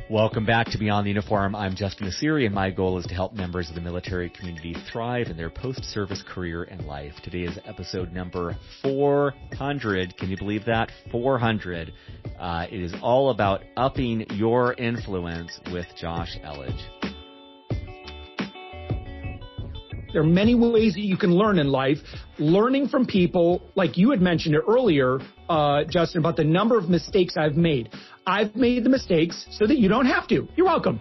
Welcome back to Beyond the Uniform. I'm Justin Asiri, and my goal is to help members of the military community thrive in their post-service career and life. Today is episode number 400. Can you believe that? 400. It is all about upping your influence with Josh Elledge. There are many ways that you can learn in life. Learning from people, like you had mentioned it earlier, Justin, about the number of mistakes I've made. I've made the mistakes so that you don't have to. You're welcome.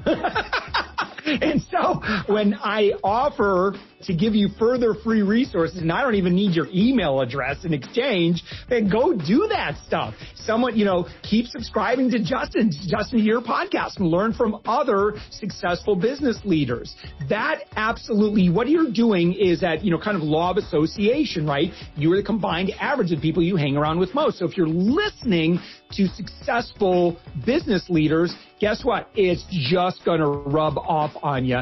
And so when I offer to give you further free resources, and I don't even need your email address in exchange, then go do that stuff. Someone, keep subscribing to Justin Here podcast and learn from other successful business leaders. That absolutely, what you're doing is that, kind of law of association, right? You're the combined average of people you hang around with most. So if you're listening to successful business leaders, guess what? It's just going to rub off on you.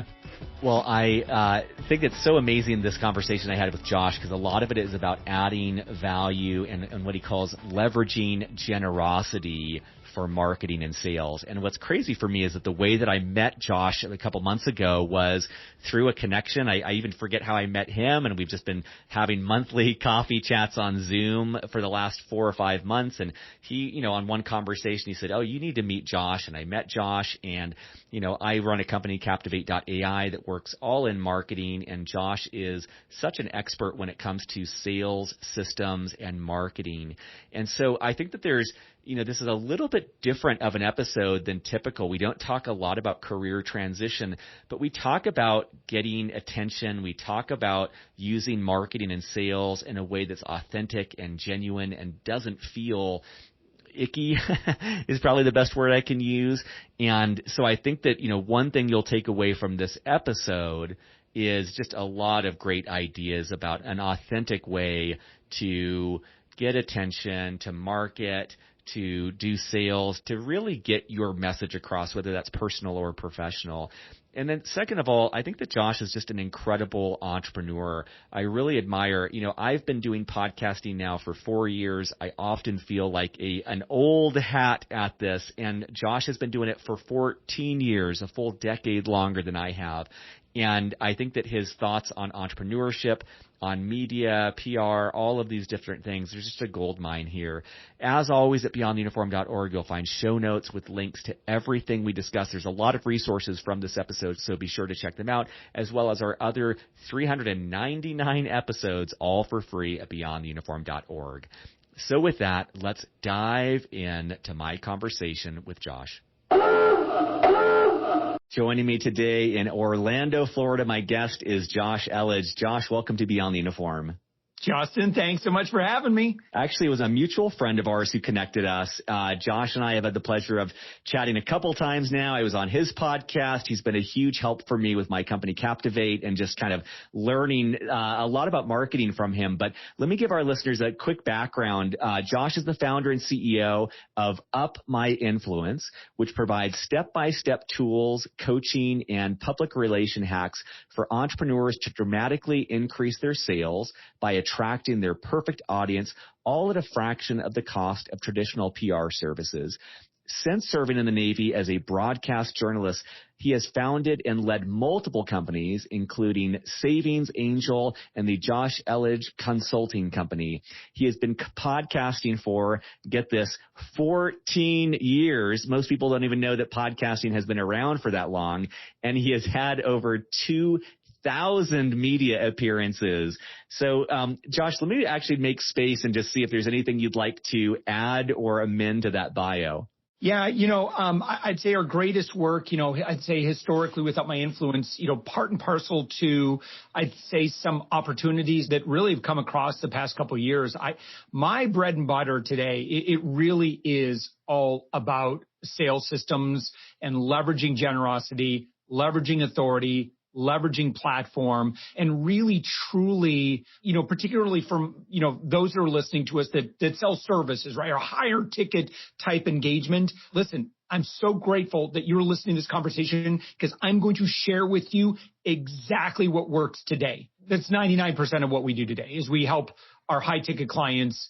Well, I think it's so amazing, this conversation I had with Josh, because a lot of it is about adding value and what he calls leveraging generosity for marketing and sales. And what's crazy for me is that the way that I met Josh a couple months ago was through a connection. I even forget how I met him, and we've just been having monthly coffee chats on Zoom for the last 4 or 5 months. And he, on one conversation, he said, "Oh, you need to meet Josh." And I met Josh, and, I run a company, Captivate.ai, that works all in marketing. And Josh is such an expert when it comes to sales systems and marketing. And so I think that there's, this is a little bit different of an episode than typical. We don't talk a lot about career transition, but we talk about getting attention. We talk about using marketing and sales in a way that's authentic and genuine and doesn't feel icky is probably the best word I can use. And so I think that, one thing you'll take away from this episode is just a lot of great ideas about an authentic way to get attention, to market, to do sales, to really get your message across, whether that's personal or professional. And then second of all, I think that Josh is just an incredible entrepreneur. I really admire, I've been doing podcasting now for 4 years. I often feel like an old hat at this, and Josh has been doing it for 14 years, a full decade longer than I have. And I think that his thoughts on entrepreneurship, on media, PR, all of these different things, there's just a gold mine here. As always, at beyondtheuniform.org, you'll find show notes with links to everything we discuss. There's a lot of resources from this episode, so be sure to check them out, as well as our other 399 episodes, all for free at beyondtheuniform.org. So with that, let's dive into my conversation with Josh. Joining me today in Orlando, Florida, my guest is Josh Elledge. Josh, welcome to Beyond the Uniform. Justin, thanks so much for having me. Actually, it was a mutual friend of ours who connected us. Josh and I have had the pleasure of chatting a couple times now. I was on his podcast. He's been a huge help for me with my company, Captivate, and just kind of learning a lot about marketing from him. But let me give our listeners a quick background. Josh is the founder and CEO of Up My Influence, which provides step-by-step tools, coaching, and public relation hacks for entrepreneurs to dramatically increase their sales by attracting their perfect audience, all at a fraction of the cost of traditional PR services. Since serving in the Navy as a broadcast journalist, he has founded and led multiple companies, including Savings Angel and the Josh Elledge Consulting Company. He has been podcasting for, get this, 14 years. Most people don't even know that podcasting has been around for that long. And he has had over 2,000 media appearances. So, Josh, let me actually make space and just see if there's anything you'd like to add or amend to that bio. Yeah, I'd say our greatest work, I'd say historically with Up My Influence, part and parcel to, I'd say, some opportunities that really have come across the past couple of years. My bread and butter today, it really is all about sales systems and leveraging generosity, leveraging authority, leveraging platform, and really truly, particularly from, those who are listening to us that sell services, right? Or higher ticket type engagement. Listen, I'm so grateful that you're listening to this conversation because I'm going to share with you exactly what works today. That's 99% of what we do today is we help our high ticket clients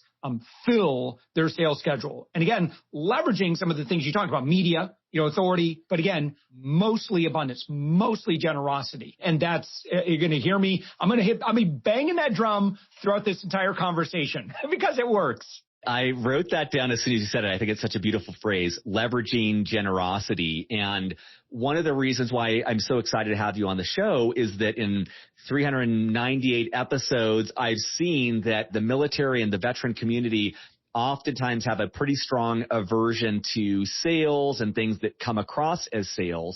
fill their sales schedule. And again, leveraging some of the things you talked about, media, authority, but again, mostly abundance, mostly generosity. And that's, you're going to hear me. I'll be banging that drum throughout this entire conversation because it works. I wrote that down as soon as you said it. I think it's such a beautiful phrase, leveraging generosity. And one of the reasons why I'm so excited to have you on the show is that in 398 episodes, I've seen that the military and the veteran community oftentimes have a pretty strong aversion to sales and things that come across as sales.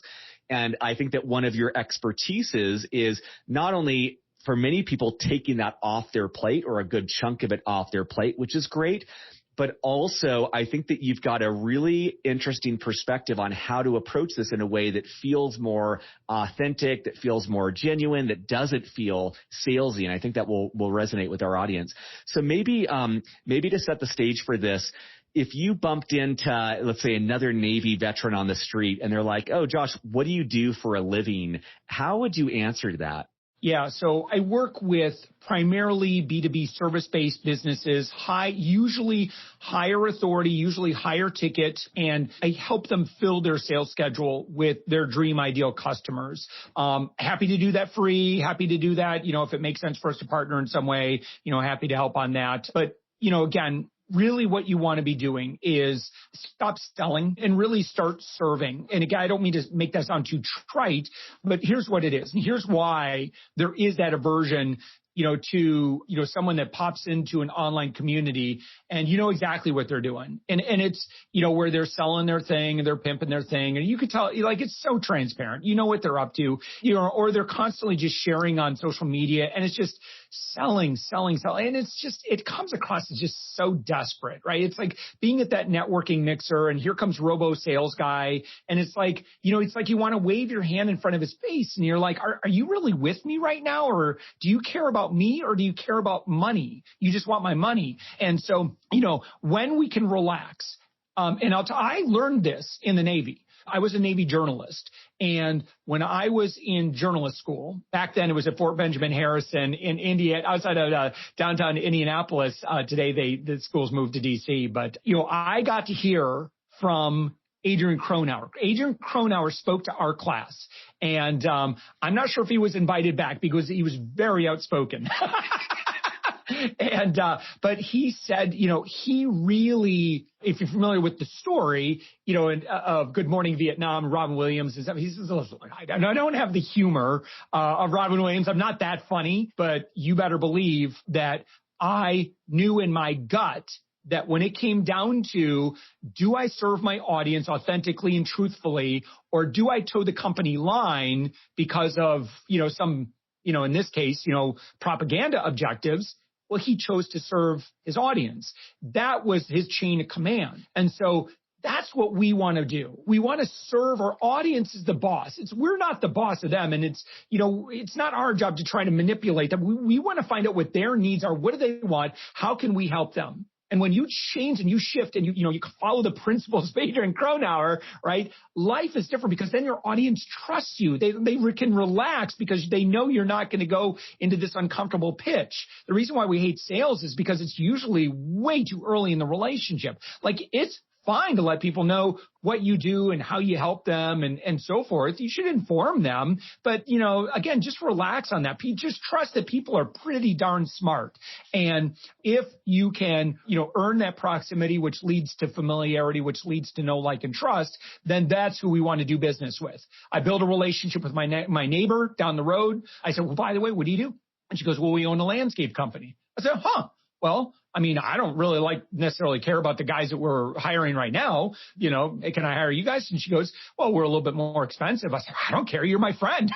And I think that one of your expertises is not only for many people taking that off their plate or a good chunk of it off their plate, which is great. But also, I think that you've got a really interesting perspective on how to approach this in a way that feels more authentic, that feels more genuine, that doesn't feel salesy. And I think that will resonate with our audience. So maybe to set the stage for this, if you bumped into, let's say, another Navy veteran on the street and they're like, "Oh, Josh, what do you do for a living?" How would you answer to that? Yeah, so I work with primarily B2B service-based businesses, usually higher authority, usually higher ticket, and I help them fill their sales schedule with their dream ideal customers. Happy to do that free, happy to do that, if it makes sense for us to partner in some way, happy to help on that. But, again, really what you want to be doing is stop selling and really start serving. And again, I don't mean to make that sound too trite, but here's what it is. And here's why there is that aversion, to, someone that pops into an online community and you know exactly what they're doing. And it's, where they're selling their thing and they're pimping their thing. And you could tell, it's so transparent. You know what they're up to, or they're constantly just sharing on social media and it's just selling. And it's just, it comes across as just so desperate, right? It's like being at that networking mixer and here comes robo sales guy. And it's like, it's like you want to wave your hand in front of his face and you're like, are you really with me right now? Or do you care about me or do you care about money? You just want my money. And so, when we can relax, and I learned this in the Navy. I was a Navy journalist. And when I was in journalist school, back then it was at Fort Benjamin Harrison in India, outside of downtown Indianapolis. Today the schools moved to DC. But, I got to hear from Adrian Cronauer. Adrian Cronauer spoke to our class. And I'm not sure if he was invited back because he was very outspoken. But he said, he really, if you're familiar with the story, of Good Morning Vietnam, Robin Williams, he says, I don't have the humor of Robin Williams. I'm not that funny, but you better believe that I knew in my gut that when it came down to, do I serve my audience authentically and truthfully, or do I toe the company line because of, some, in this case, propaganda objectives? Well, he chose to serve his audience. That was his chain of command. And so that's what we want to do. We want to serve our audience as the boss. We're not the boss of them. And it's not our job to try to manipulate them. We want to find out what their needs are. What do they want? How can we help them? And when you change and you shift and you follow the principles of Adrian Cronauer, right? Life is different because then your audience trusts you. They can relax because they know you're not going to go into this uncomfortable pitch. The reason why we hate sales is because it's usually way too early in the relationship. Like it's fine to let people know what you do and how you help them and so forth. You should inform them. But, again, just relax on that. Just trust that people are pretty darn smart. And if you can, earn that proximity, which leads to familiarity, which leads to know, like, and trust, then that's who we want to do business with. I build a relationship with my neighbor down the road. I said, well, by the way, what do you do? And she goes, well, we own a landscape company. I said, well, I don't really necessarily care about the guys that we're hiring right now. Can I hire you guys? And she goes, well, we're a little bit more expensive. I said, I don't care. You're my friend.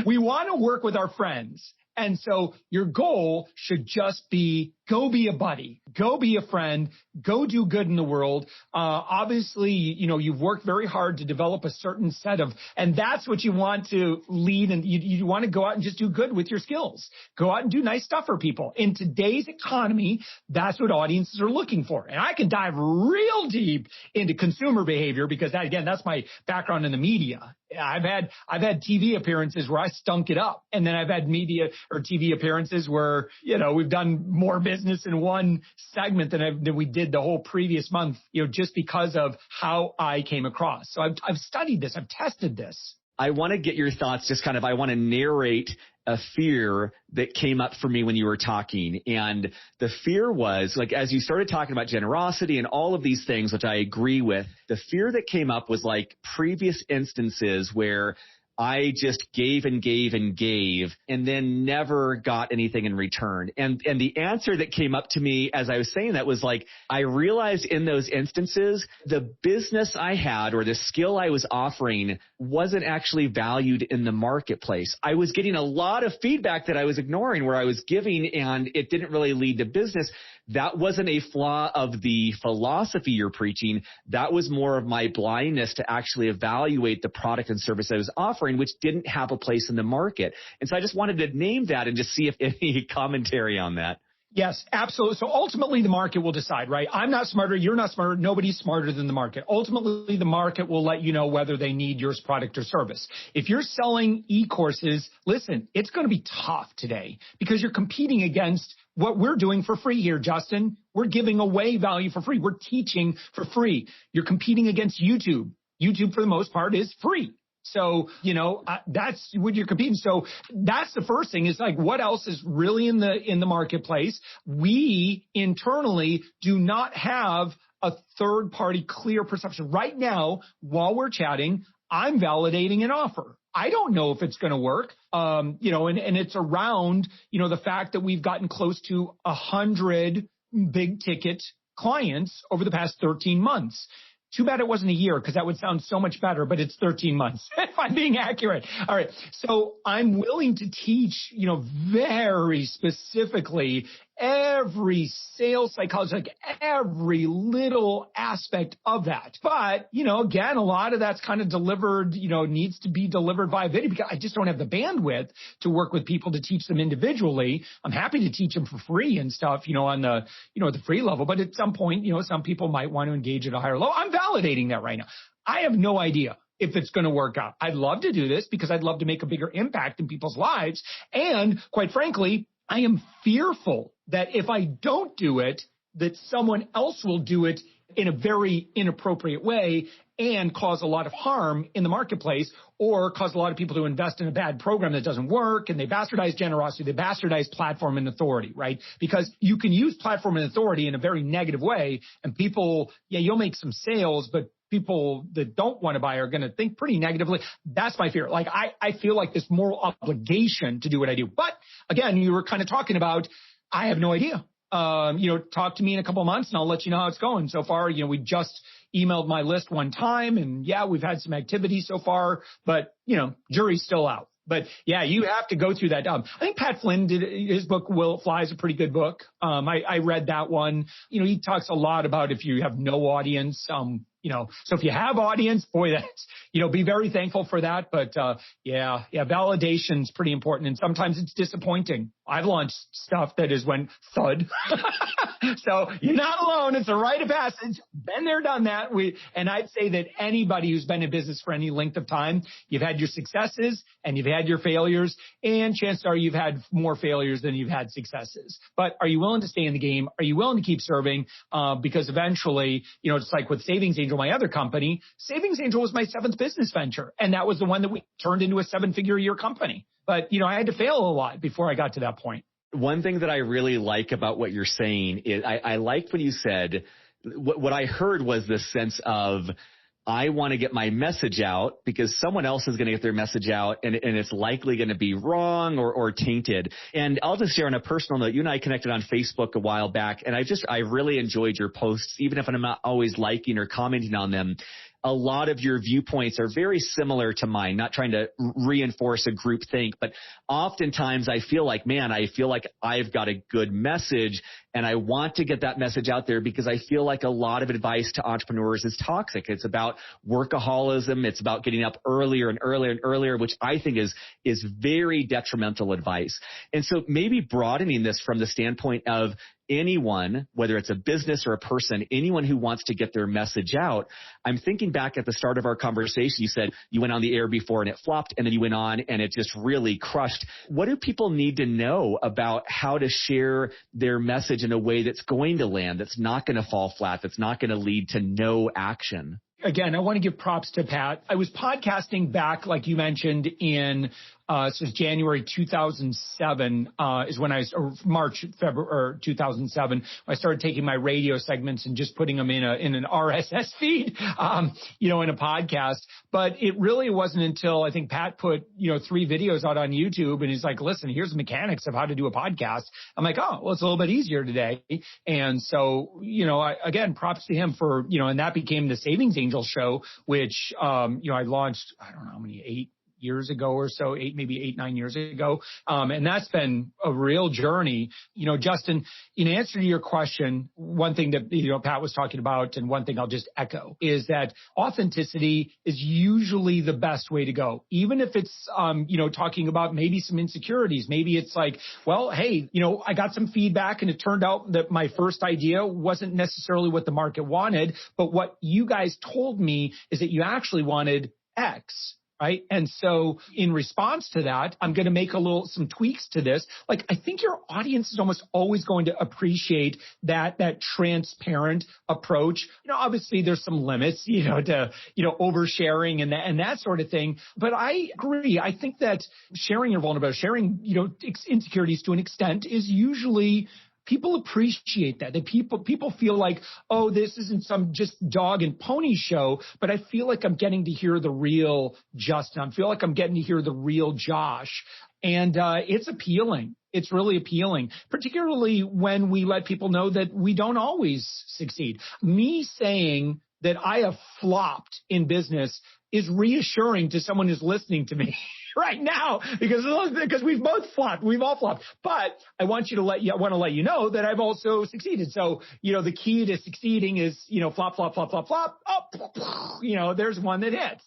We want to work with our friends. And so your goal should just be go be a buddy, go be a friend, go do good in the world. Obviously, you've worked very hard to develop a certain set of, and that's what you want to lead. And you want to go out and just do good with your skills. Go out and do nice stuff for people. In today's economy, that's what audiences are looking for. And I can dive real deep into consumer behavior because that's my background in the media. I've had TV appearances where I stunk it up. And then I've had media or TV appearances where, we've done more business in one segment than we did the whole previous month, just because of how I came across. So I've studied this. I've tested this. I want to get your thoughts, I want to narrate a fear that came up for me when you were talking. And the fear was, as you started talking about generosity and all of these things, which I agree with, the fear that came up was previous instances where I just gave and gave and gave and then never got anything in return. And the answer that came up to me as I was saying that was I realized in those instances, the business I had or the skill I was offering wasn't actually valued in the marketplace. I was getting a lot of feedback that I was ignoring where I was giving and it didn't really lead to business. That wasn't a flaw of the philosophy you're preaching. That was more of my blindness to actually evaluate the product and service I was offering, which didn't have a place in the market. And so I just wanted to name that and just see if any commentary on that. Yes, absolutely. So ultimately the market will decide, right? I'm not smarter. You're not smarter. Nobody's smarter than the market. Ultimately, the market will let you know whether they need your product or service. If you're selling e-courses, listen, it's going to be tough today because you're competing against what we're doing for free here, Justin. We're giving away value for free. We're teaching for free. You're competing against YouTube. YouTube, for the most part, is free. So, that's what you're competing. So that's the first thing is what else is really in the marketplace? We internally do not have a third party clear perception. Right now, while we're chatting, I'm validating an offer. I don't know if it's going to work. And it's around, the fact that we've gotten close to 100 big ticket clients over the past 13 months. Too bad it wasn't a year because that would sound so much better, but it's 13 months if I'm being accurate. All right. So I'm willing to teach, very specifically every sales psychology, every little aspect of that. But, again, a lot of that's kind of delivered, needs to be delivered via video because I just don't have the bandwidth to work with people to teach them individually. I'm happy to teach them for free and stuff, on the, the free level. But at some point, some people might want to engage at a higher level. I'm validating that right now. I have no idea if it's going to work out. I'd love to do this because I'd love to make a bigger impact in people's lives. And quite frankly, I am fearful that if I don't do it, that someone else will do it in a very inappropriate way and cause a lot of harm in the marketplace or cause a lot of people to invest in a bad program that doesn't work and they bastardize generosity, they bastardize platform and authority, right? Because you can use platform and authority in a very negative way and people, you'll make some sales, but people that don't want to buy are going to think pretty negatively. That's my fear. I feel like this moral obligation to do what I do. But again, you were kind of talking about, I have no idea. Talk to me in a couple of months and I'll let you know how it's going. So far, we just emailed my list one time and we've had some activity so far, but jury's still out. But you have to go through that. I think Pat Flynn did his book, Will It Fly, is a pretty good book. I read that one. He talks a lot about if you have no audience, so if you have audience, boy, that's, be very thankful for that. But, validation is pretty important. And sometimes it's disappointing. I've launched stuff that has went thud. So you're not alone. It's a rite of passage. Been there, done that. And I'd say that anybody who's been in business for any length of time, you've had your successes and you've had your failures. And chances are you've had more failures than you've had successes. But are you willing to stay in the game? Are you willing to keep serving? Because eventually, it's like with Savings Angel, my other company, Savings Angel was my 7th business venture. And that was the one that we turned into a 7-figure a year company. But, I had to fail a lot before I got to that point. One thing that I really like about what you're saying is I liked when you said what I heard was this sense of I want to get my message out because someone else is going to get their message out and it's likely going to be wrong or tainted. And I'll just share on a personal note, you and I connected on Facebook a while back and I really enjoyed your posts, even if I'm not always liking or commenting on them. A lot of your viewpoints are very similar to mine, not trying to reinforce a group think, but oftentimes I feel like I've got a good message And I want to get that message out there because I feel like a lot of advice to entrepreneurs is toxic. It's about workaholism. It's about getting up earlier and earlier and earlier, which I think is very detrimental advice. And so maybe broadening this from the standpoint of anyone, whether it's a business or a person, anyone who wants to get their message out. I'm thinking back at the start of our conversation, you said you went on the air before and it flopped, and then you went on and it just really crushed. What do people need to know about how to share their message in a way that's going to land, that's not going to fall flat, that's not going to lead to no action? Again, I want to give props to Pat. I was podcasting back, like you mentioned, in January 2007 is when February 2007. I started taking my radio segments and just putting them in an RSS feed, in a podcast. But it really wasn't until I think Pat put 3 videos out on YouTube, and he's like, "Listen, here's the mechanics of how to do a podcast." I'm like, "Oh, well, it's a little bit easier today." And so, again, props to him for and that became the Savings Angel show, which I launched, I don't know how many, 8 years ago or so, 9 years ago. And that's been a real journey. Justin, in answer to your question, one thing that, Pat was talking about, and one thing I'll just echo, is that authenticity is usually the best way to go. Even if it's, talking about maybe some insecurities, maybe it's like, well, hey, I got some feedback and it turned out that my first idea wasn't necessarily what the market wanted, but what you guys told me is that you actually wanted X. Right. And so in response to that, I'm going to make some tweaks to this. Like, I think your audience is almost always going to appreciate that transparent approach. Obviously there's some limits, to, oversharing and that sort of thing. But I agree. I think that sharing your vulnerability, sharing, insecurities to an extent is usually people appreciate that. People feel like, oh, this isn't some just dog and pony show, but I feel like I'm getting to hear the real Justin. I feel like I'm getting to hear the real Josh. And it's appealing. It's really appealing, particularly when we let people know that we don't always succeed. Me saying that I have flopped in business is reassuring to someone who's listening to me right now, because we've both flopped. We've all flopped. But I want to let you know that I've also succeeded. So, the key to succeeding is, flop, flop, flop, flop, flop. Oh, there's one that hits.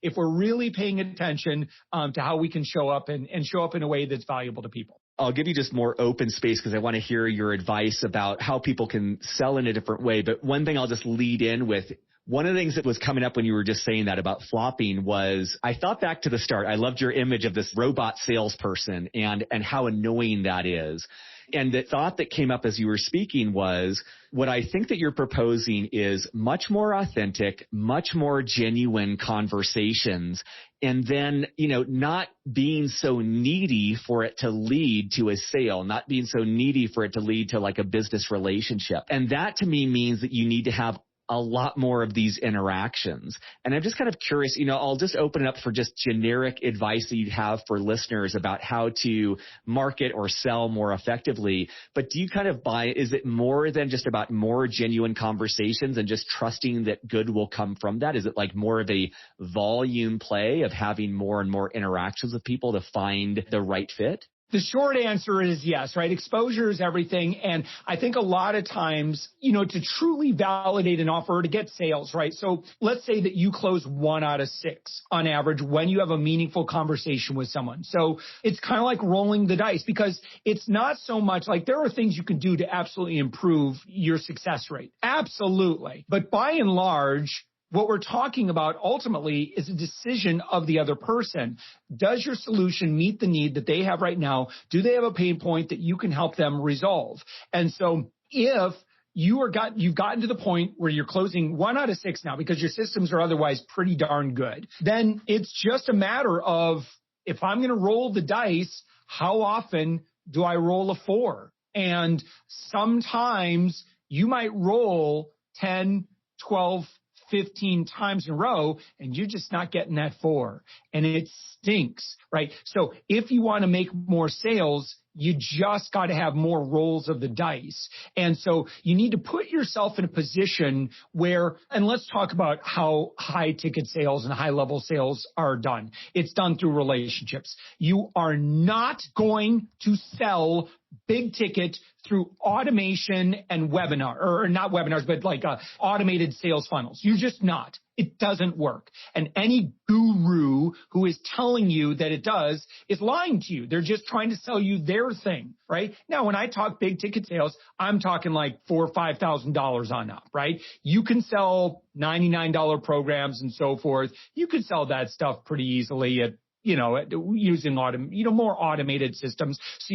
If we're really paying attention to how we can show up and show up in a way that's valuable to people. I'll give you just more open space because I want to hear your advice about how people can sell in a different way. But one thing I'll just lead in with, one of the things that was coming up when you were just saying that about flopping was, I thought back to the start. I loved your image of this robot salesperson and how annoying that is. And the thought that came up as you were speaking was, what I think that you're proposing is much more authentic, much more genuine conversations. And then, not being so needy for it to lead to a sale, not being so needy for it to lead to like a business relationship. And that to me means that you need to have a lot more of these interactions. And I'm just kind of curious, I'll just open it up for just generic advice that you'd have for listeners about how to market or sell more effectively. But do you kind of is it more than just about more genuine conversations and just trusting that good will come from that? Is it like more of a volume play of having more and more interactions with people to find the right fit? The short answer is yes, right? Exposure is everything. And I think a lot of times, to truly validate an offer, to get sales, right? So let's say that you close 1 out of 6 on average when you have a meaningful conversation with someone. So it's kind of like rolling the dice, because it's not so much like there are things you can do to absolutely improve your success rate. Absolutely. But by and large, what we're talking about ultimately is a decision of the other person. Does your solution meet the need that they have right now? Do they have a pain point that you can help them resolve? And so if you've gotten to the point where you're closing 1 out of 6 now because your systems are otherwise pretty darn good, then it's just a matter of, if I'm going to roll the dice, how often do I roll a 4? And sometimes you might roll 10, 12, 15 times in a row, and you're just not getting that 4. And it stinks, right? So if you want to make more sales, You just got to have more rolls of the dice. And so you need to put yourself in a position where, and let's talk about how high ticket sales and high level sales are done. It's done through relationships. You are not going to sell big ticket through automation and webinar, or not webinars, but like automated sales funnels. You're just not. It doesn't work. And any guru who is telling you that it does is lying to you. They're just trying to sell you their thing, right? Now, when I talk big ticket sales, I'm talking like $4,000 or $5,000 on up, right? You can sell $99 programs and so forth. You could sell that stuff pretty easily at using more automated systems. So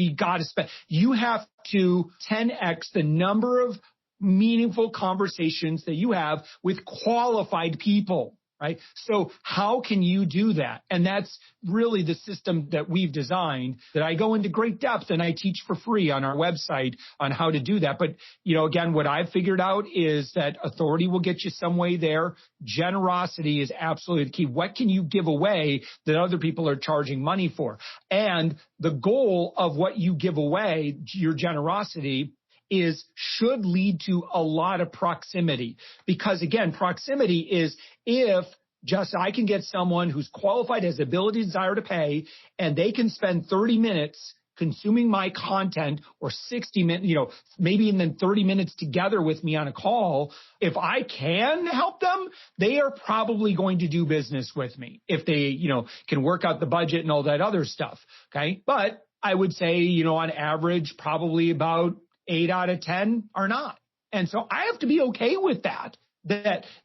you have to 10x the number of meaningful conversations that you have with qualified people, right? So how can you do that? And that's really the system that we've designed that I go into great depth and I teach for free on our website on how to do that. But, again, what I've figured out is that authority will get you some way there. Generosity is absolutely the key. What can you give away that other people are charging money for? And the goal of what you give away, your generosity, should lead to a lot of proximity. Because again, proximity is if just I can get someone who's qualified, has the ability, desire to pay, and they can spend 30 minutes consuming my content, or 60 minutes, maybe and then 30 minutes together with me on a call. If I can help them, they are probably going to do business with me if they, can work out the budget and all that other stuff. Okay. But I would say, on average, probably about 8 out of 10 are not. And so I have to be okay with that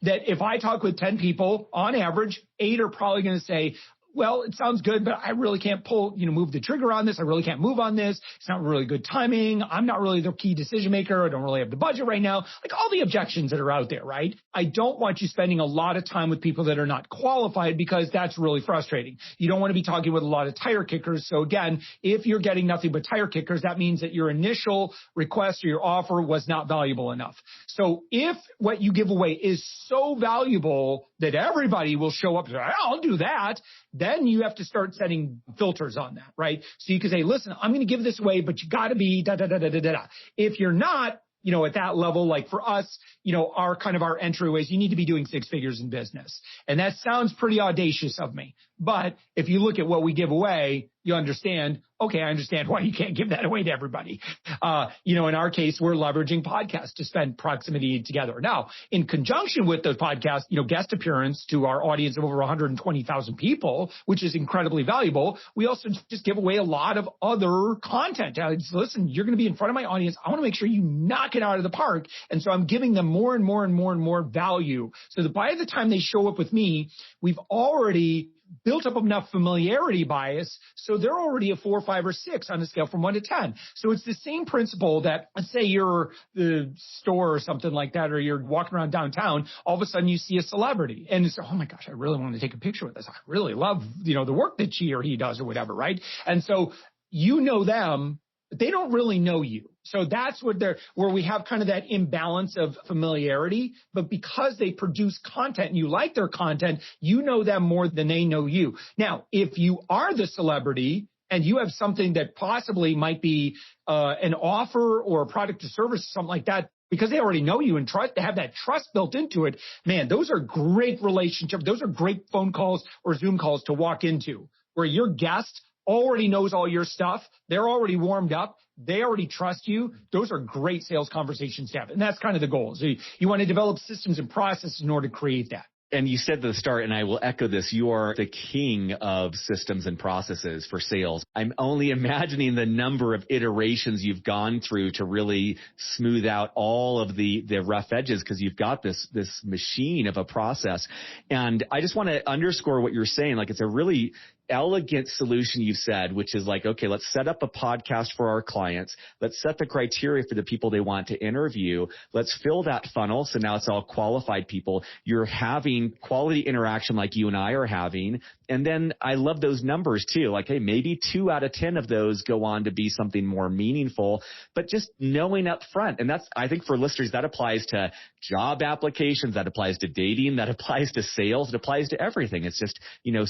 if I talk with 10 people, on average, 8 are probably going to say, well, it sounds good, but I really can't move the trigger on this. I really can't move on this. It's not really good timing. I'm not really the key decision maker. I don't really have the budget right now. Like all the objections that are out there, right? I don't want you spending a lot of time with people that are not qualified because that's really frustrating. You don't want to be talking with a lot of tire kickers. So again, if you're getting nothing but tire kickers, that means that your initial request or your offer was not valuable enough. So if what you give away is so valuable that everybody will show up and say, I'll do that, then you have to start setting filters on that, right? So you can say, listen, I'm going to give this away, but you got to be da-da-da-da-da-da. If you're not, at that level, like for us, our entryways, you need to be doing 6 figures in business. And that sounds pretty audacious of me. But if you look at what we give away, you understand, okay, I understand why you can't give that away to everybody. In our case, we're leveraging podcasts to spend proximity together. Now, in conjunction with those podcasts, guest appearance to our audience of over 120,000 people, which is incredibly valuable. We also just give away a lot of other content. Listen, you're going to be in front of my audience. I want to make sure you knock it out of the park. And so I'm giving them more and more and more and more value so that by the time they show up with me, we've already built up enough familiarity bias, so they're already a 4, 5, or 6 on a scale from 1 to 10. So it's the same principle that, let's say you're the store or something like that, or you're walking around downtown, all of a sudden you see a celebrity, and it's, oh my gosh, I really want to take a picture with this. I really love, the work that she or he does or whatever, right? And so you know them, but they don't really know you. So that's where we have kind of that imbalance of familiarity, but because they produce content and you like their content, you know them more than they know you. Now, if you are the celebrity and you have something that possibly might be an offer or a product or service, something like that, because they already know you and trust, they have that trust built into it, man, those are great relationships. Those are great phone calls or Zoom calls to walk into where your guest already knows all your stuff. They're already warmed up. They already trust you. Those are great sales conversations to have. And that's kind of the goal. So you want to develop systems and processes in order to create that. And you said at the start, and I will echo this, you are the king of systems and processes for sales. I'm only imagining the number of iterations you've gone through to really smooth out all of the rough edges, because you've got this machine of a process. And I just want to underscore what you're saying. Like, it's a really elegant solution you've said, which is like, okay, let's set up a podcast for our clients. Let's set the criteria for the people they want to interview. Let's fill that funnel. So now it's all qualified people. You're having quality interaction like you and I are having. And then I love those numbers too. Like, hey, maybe 2 out of 10 of those go on to be something more meaningful, but just knowing up front. And that's, I think for listeners, that applies to job applications, that applies to dating, that applies to sales, it applies to everything. It's just,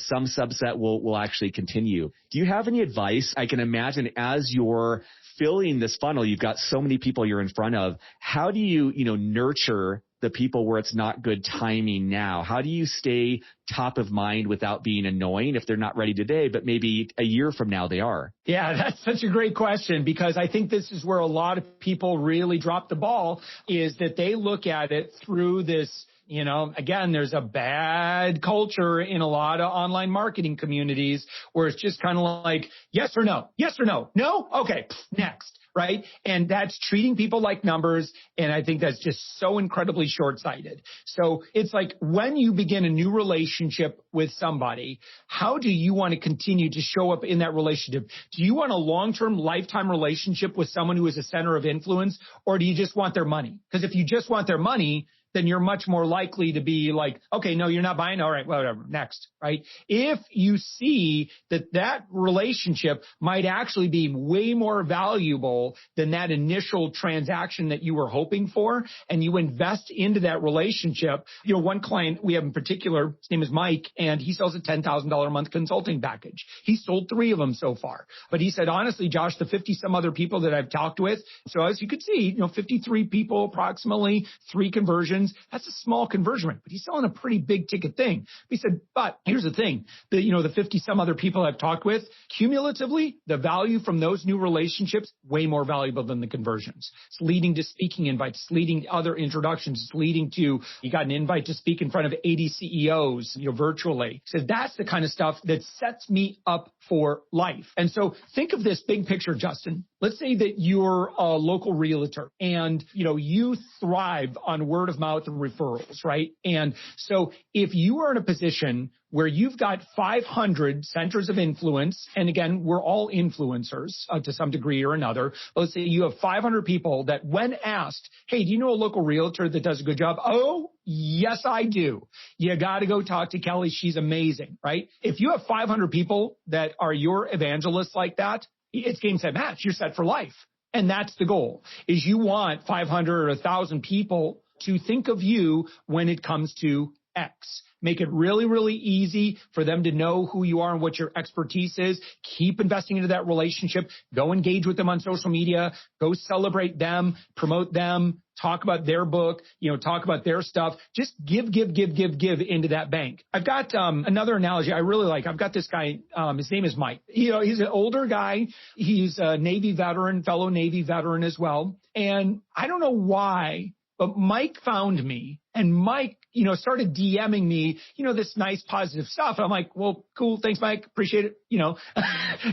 some subset will will actually continue. Do you have any advice? I can imagine as you're filling this funnel, you've got so many people you're in front of. How do you, nurture the people where it's not good timing now? How do you stay top of mind without being annoying if they're not ready today, but maybe a year from now they are? Yeah, that's such a great question, because I think this is where a lot of people really drop the ball, is that they look at it through this, again, there's a bad culture in a lot of online marketing communities where it's just kind of like, yes or no, no, okay, next. Right. And that's treating people like numbers. And I think that's just so incredibly short-sighted. So it's like when you begin a new relationship with somebody, how do you want to continue to show up in that relationship? Do you want a long-term lifetime relationship with someone who is a center of influence, or do you just want their money? Because if you just want their money, then you're much more likely to be like, okay, no, you're not buying. All right, whatever, next, right? If you see that relationship might actually be way more valuable than that initial transaction that you were hoping for, and you invest into that relationship. One client we have in particular, his name is Mike, and he sells a $10,000 a month consulting package. He sold 3 of them so far. But he said, honestly, Josh, the 50 some other people that I've talked with, so as you could see, 53 people, approximately 3 conversions. That's a small conversion rate, but he's selling a pretty big ticket thing. He said, but here's the thing, the 50 some other people I've talked with, cumulatively, the value from those new relationships, way more valuable than the conversions. It's leading to speaking invites, it's leading to other introductions, it's leading to, you got an invite to speak in front of 80 CEOs, virtually. He said, that's the kind of stuff that sets me up for life. And so think of this big picture, Justin. Let's say that you're a local realtor and, you thrive on word of mouth and referrals, right? And so if you are in a position where you've got 500 centers of influence, and again, we're all influencers to some degree or another. Let's say you have 500 people that when asked, hey, do you know a local realtor that does a good job? Oh, yes, I do. You got to go talk to Kelly. She's amazing, right? If you have 500 people that are your evangelists like that, it's game, set, match. You're set for life. And that's the goal, is you want 500 or 1,000 people to think of you when it comes to X. Make it really, really easy for them to know who you are and what your expertise is. Keep investing into that relationship. Go engage with them on social media. Go celebrate them, promote them, talk about their book, talk about their stuff. Just give into that bank. I've got another analogy I really like. I've got this guy, his name is Mike. He's an older guy. He's a Navy veteran, fellow Navy veteran as well. And I don't know why, but Mike found me, and Mike, started DMing me, this nice positive stuff. And I'm like, well, cool. Thanks, Mike. Appreciate it. But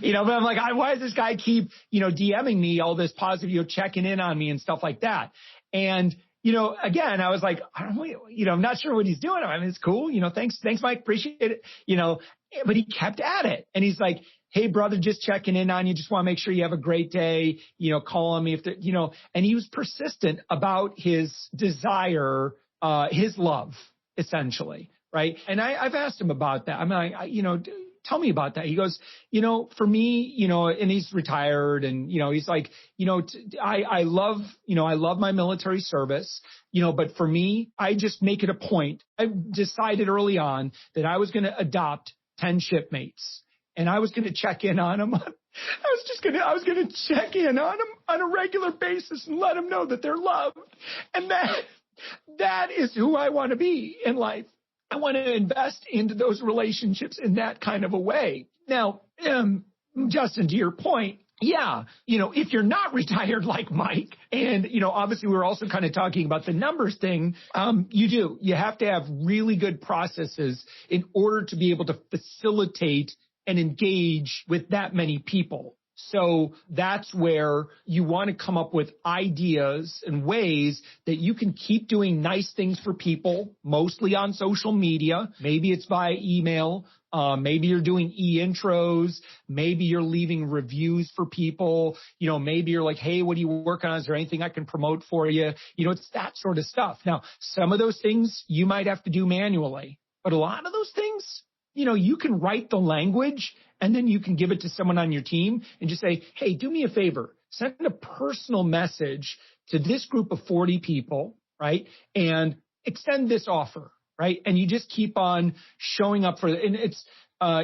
I'm like, why does this guy keep, DMing me all this positive, checking in on me and stuff like that? And, again, I was like, I'm not sure what he's doing. I mean, it's cool. Thanks, Mike. Appreciate it. But he kept at it. And he's like, hey, brother, just checking in on you. Just want to make sure you have a great day. Call on me if and he was persistent about his desire, his love, essentially. Right. And I've asked him about that. I'm like, tell me about that. He goes, for me, and he's retired, and, he's like, I love my military service, but for me, I just make it a point. I decided early on that I was going to adopt 10 shipmates, and I was going to check in on them. I was going to check in on them on a regular basis and let them know that they're loved. And that is who I want to be in life. I want to invest into those relationships in that kind of a way. Now, Justin, to your point, yeah, if you're not retired like Mike, and, obviously we're also kind of talking about the numbers thing, you have to have really good processes in order to be able to facilitate and engage with that many people. So that's where you want to come up with ideas and ways that you can keep doing nice things for people, mostly on social media. Maybe it's via email. Maybe you're doing e-intros. Maybe you're leaving reviews for people. Maybe you're like, hey, what are you working on? Is there anything I can promote for you? It's that sort of stuff. Now, some of those things you might have to do manually, but a lot of those things, you can write the language and then you can give it to someone on your team and just say, hey, do me a favor. Send a personal message to this group of 40 people, right? And extend this offer, right? And you just keep on showing up for it. And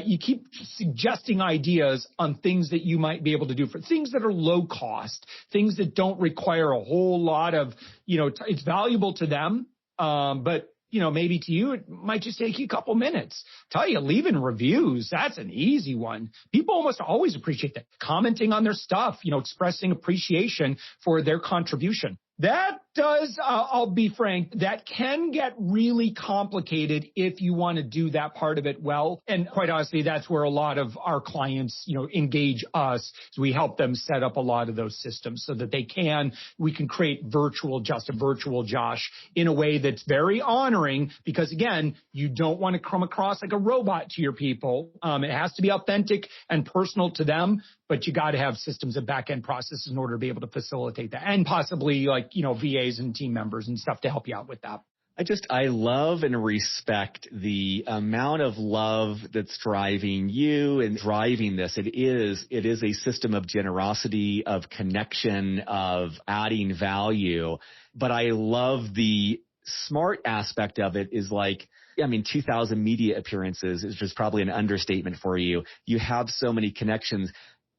you keep suggesting ideas on things that you might be able to do for things that are low cost, things that don't require a whole lot of, it's valuable to them. But maybe to you, it might just take you a couple minutes. Tell you, leaving reviews, that's an easy one. People almost always appreciate that. Commenting on their stuff, expressing appreciation for their contribution. That does, I'll be frank, that can get really complicated if you want to do that part of it well. And quite honestly, that's where a lot of our clients, engage us. So we help them set up a lot of those systems so that we can create virtual Josh in a way that's very honoring because again, you don't want to come across like a robot to your people. It has to be authentic and personal to them, but you got to have systems and back-end processes in order to be able to facilitate that and possibly VAs and team members and stuff to help you out with that. I love and respect the amount of love that's driving you and driving this. It is a system of generosity, of connection, of adding value. But I love the smart aspect of it is 2,000 media appearances is just probably an understatement for you. You have so many connections.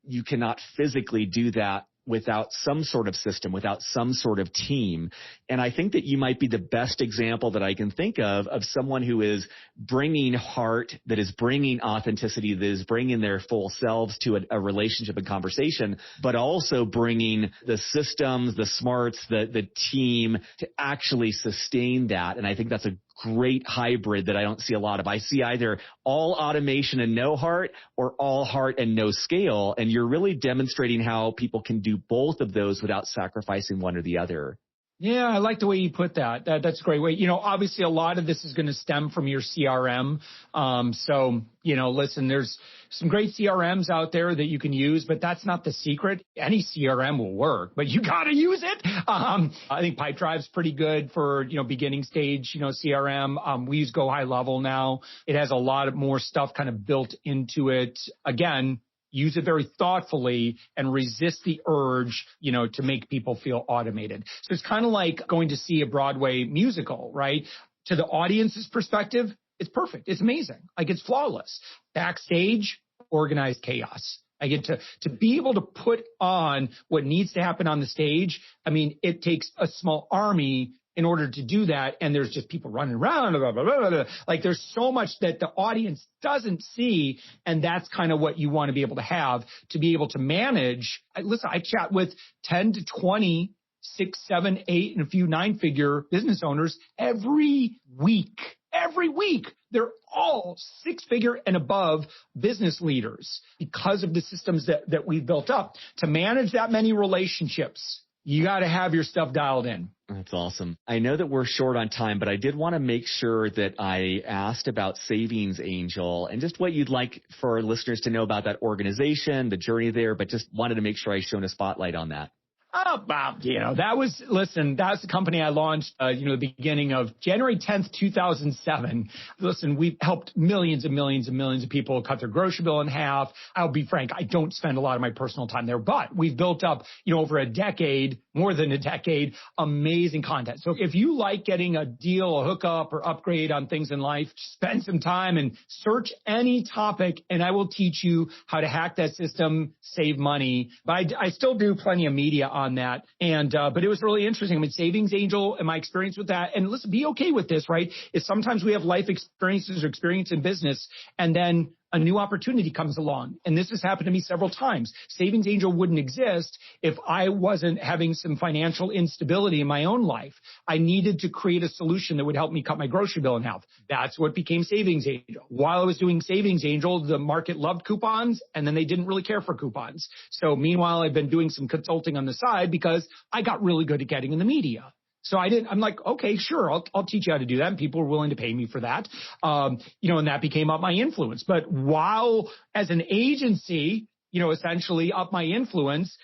You cannot physically do that without some sort of system, without some sort of team. And I think that you might be the best example that I can think of someone who is bringing heart, that is bringing authenticity, that is bringing their full selves to a relationship and conversation, but also bringing the systems, the smarts, the team to actually sustain that. And I think that's a great hybrid that I don't see a lot of. I see either all automation and no heart or all heart and no scale. And you're really demonstrating how people can do both of those without sacrificing one or the other. Yeah, I like the way you put that. That's a great way. Obviously a lot of this is going to stem from your CRM. Listen, there's some great CRMs out there that you can use, but that's not the secret. Any CRM will work, but you got to use it. I think Pipedrive's pretty good for, beginning stage, CRM. We use Go High Level now. It has a lot of more stuff kind of built into it. Again, use it very thoughtfully and resist the urge, to make people feel automated. So it's kind of like going to see a Broadway musical, right? To the audience's perspective, it's perfect. It's amazing. It's flawless. Backstage, organized chaos. I get to be able to put on what needs to happen on the stage. It takes a small army in order to do that. And there's just people running around, blah, blah, blah, blah. There's so much that the audience doesn't see. And that's kind of what you want to be able to have to be able to manage. I chat with 10 to 20, 6, 7, 8, and a few 9-figure business owners every week. Every week. They're all 6-figure and above business leaders because of the systems that we've built up to manage that many relationships. You got to have your stuff dialed in. That's awesome. I know that we're short on time, but I did want to make sure that I asked about Savings Angel and just what you'd like for our listeners to know about that organization, the journey there, but just wanted to make sure I shone a spotlight on that. Oh, Bob, that was the company I launched, the beginning of January 10th, 2007. Listen, we've helped millions and millions and millions of people cut their grocery bill in half. I'll be frank, I don't spend a lot of my personal time there, but we've built up, over a decade, more than a decade, amazing content. So if you like getting a deal, a hookup or upgrade on things in life, spend some time and search any topic and I will teach you how to hack that system, save money. But I still do plenty of media on that. And, but it was really interesting. Savings Angel and my experience with that. And listen, be okay with this, right? Is sometimes we have life experiences or experience in business and then a new opportunity comes along. And this has happened to me several times. Savings Angel wouldn't exist if I wasn't having some financial instability in my own life. I needed to create a solution that would help me cut my grocery bill in half. That's what became Savings Angel. While I was doing Savings Angel, the market loved coupons and then they didn't really care for coupons. So meanwhile, I've been doing some consulting on the side because I got really good at getting in the media. So I'm like, okay, sure, I'll teach you how to do that. And people were willing to pay me for that. And that became up my influence. But while as an agency, essentially up my influence,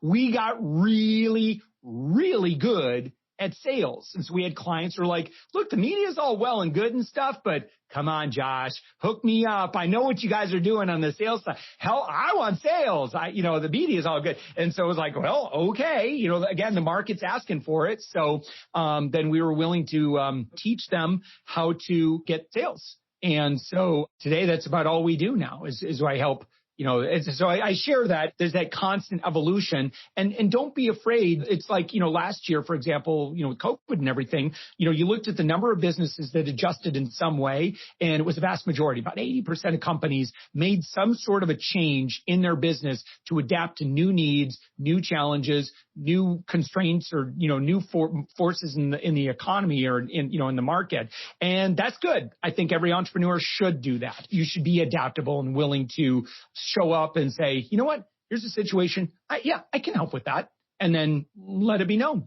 we got really, really good at sales. And so we had clients who were like, look, the media is all well and good and stuff, but come on, Josh, hook me up. I know what you guys are doing on the sales side. Hell, I want sales. The media is all good. And so it was like, well, okay. Again, the market's asking for it. So then we were willing to teach them how to get sales. And so today, that's about all we do now is I help. So I share that there's that constant evolution and don't be afraid. It's like, last year, for example, with COVID and everything, you looked at the number of businesses that adjusted in some way, and it was a vast majority. About 80% of companies made some sort of a change in their business to adapt to new needs, new challenges, new constraints, or, new forces in the economy or in the market. And that's good. I think every entrepreneur should do that. You should be adaptable and willing to show up and say, you know what, here's a situation. I can help with that. And then let it be known.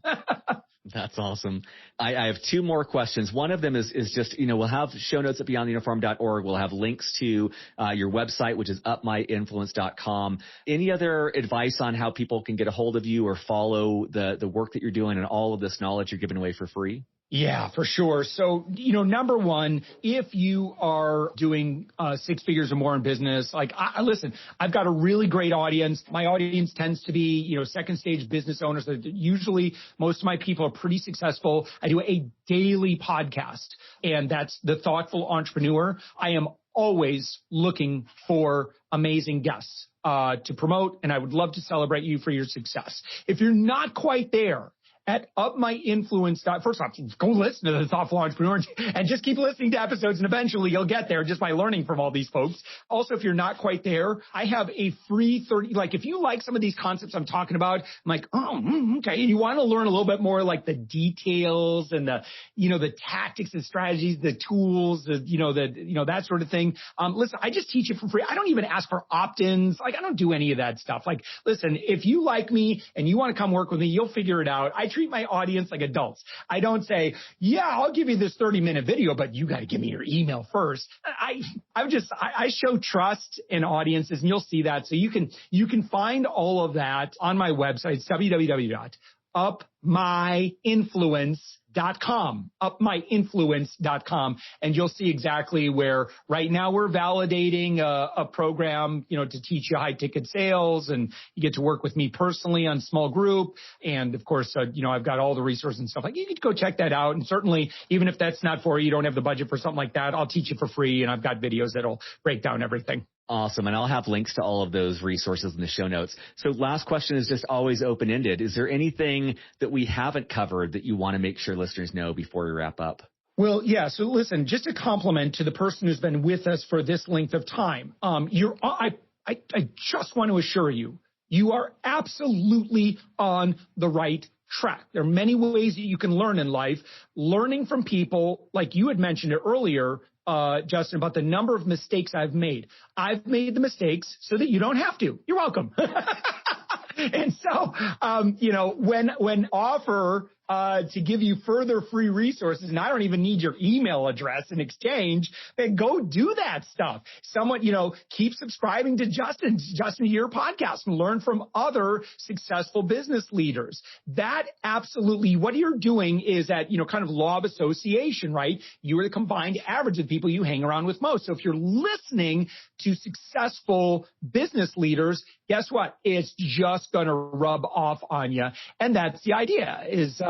That's awesome. I have two more questions. One of them is just, we'll have show notes at beyondtheuniform.org. We'll have links to your website, which is upmyinfluence.com. Any other advice on how people can get a hold of you or follow the work that you're doing and all of this knowledge you're giving away for free? Yeah, for sure. So, number one, if you are doing 6 figures or more in business, listen, I've got a really great audience. My audience tends to be, second stage business owners. Usually most of my people are pretty successful. I do a daily podcast, and that's The Thoughtful Entrepreneur. I am always looking for amazing guests to promote, and I would love to celebrate you for your success. If you're not quite there, at upmyinfluence. First off, go listen to The Thoughtful Entrepreneur and just keep listening to episodes, and eventually you'll get there just by learning from all these folks. Also, if you're not quite there, I have a free 30, if you like some of these concepts I'm talking about, I'm like, okay. And you want to learn a little bit more like the details and the tactics and strategies, the tools, that sort of thing. Listen, I just teach it for free. I don't even ask for opt-ins. I don't do any of that stuff. Listen, if you like me and you want to come work with me, you'll figure it out. I treat my audience like adults. I don't say, I'll give you this 30-minute video, but you got to give me your email first. I show trust in audiences, and you'll see that. So you can find all of that on my website. It's upmyinfluence.com, and you'll see exactly where right now we're validating a program, to teach you high ticket sales, and you get to work with me personally on small group. And of course, I've got all the resources and stuff. You can go check that out. And certainly, even if that's not for you, you don't have the budget for something like that, I'll teach you for free. And I've got videos that'll break down everything. Awesome. And I'll have links to all of those resources in the show notes. So last question is just always open-ended. Is there anything that we haven't covered that you want to make sure listeners know before we wrap up? Well, yeah. So listen, just a compliment to the person who's been with us for this length of time. I just want to assure you, you are absolutely on the right track. There are many ways that you can learn in life. Learning from people, like you had mentioned it earlier, Justin, about the number of mistakes I've made. I've made the mistakes so that you don't have to. You're welcome. And so, when offer to give you further free resources, and I don't even need your email address in exchange, then go do that stuff. Someone, keep subscribing to Justin, to your podcast, and learn from other successful business leaders. That absolutely, what you're doing is that, kind of law of association, right? You are the combined average of people you hang around with most. So if you're listening to successful business leaders, guess what? It's just going to rub off on you. And that's the idea is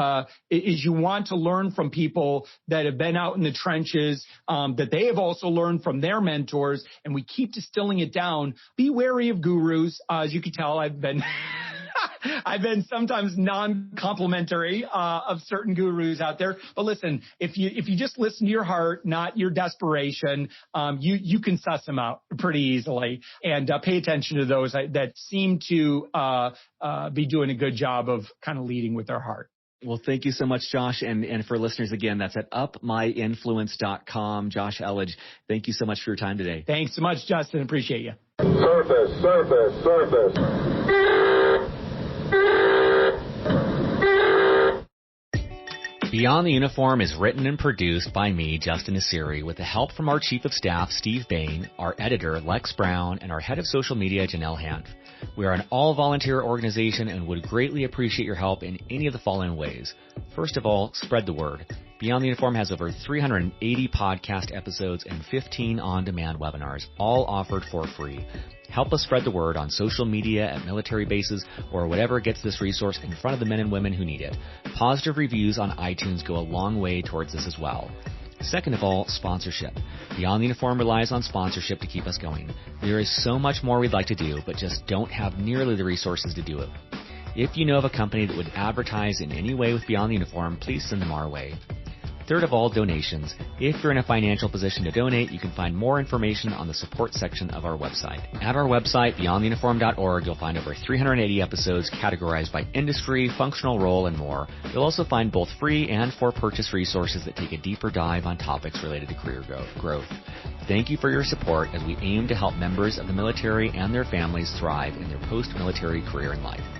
you want to learn from people that have been out in the trenches, that they have also learned from their mentors. And we keep distilling it down. Be wary of gurus. As you can tell, I've been sometimes non-complimentary of certain gurus out there. But listen, if you just listen to your heart, not your desperation, you can suss them out pretty easily. And pay attention to those that seem to be doing a good job of kind of leading with their heart. Well, thank you so much, Josh. And for listeners, again, that's at upmyinfluence.com. Josh Elledge, thank you so much for your time today. Thanks so much, Justin. Appreciate you. Surface. Beyond the Uniform is written and produced by me, Justin Nassiri, with the help from our Chief of Staff, Steve Bain, our editor, Lex Brown, and our Head of Social Media, Janelle Hanf. We are an all-volunteer organization and would greatly appreciate your help in any of the following ways. First of all, spread the word. Beyond the Uniform has over 380 podcast episodes and 15 on-demand webinars, all offered for free. Help us spread the word on social media, at military bases, or whatever gets this resource in front of the men and women who need it. Positive reviews on iTunes go a long way towards this as well. Second of all, sponsorship. Beyond the Uniform relies on sponsorship to keep us going. There is so much more we'd like to do, but just don't have nearly the resources to do it. If you know of a company that would advertise in any way with Beyond the Uniform, please send them our way. Third of all, donations. If you're in a financial position to donate, you can find more information on the support section of our website. At our website, beyondtheuniform.org, you'll find over 380 episodes categorized by industry, functional role, and more. You'll also find both free and for-purchase resources that take a deeper dive on topics related to career growth. Thank you for your support as we aim to help members of the military and their families thrive in their post-military career and life.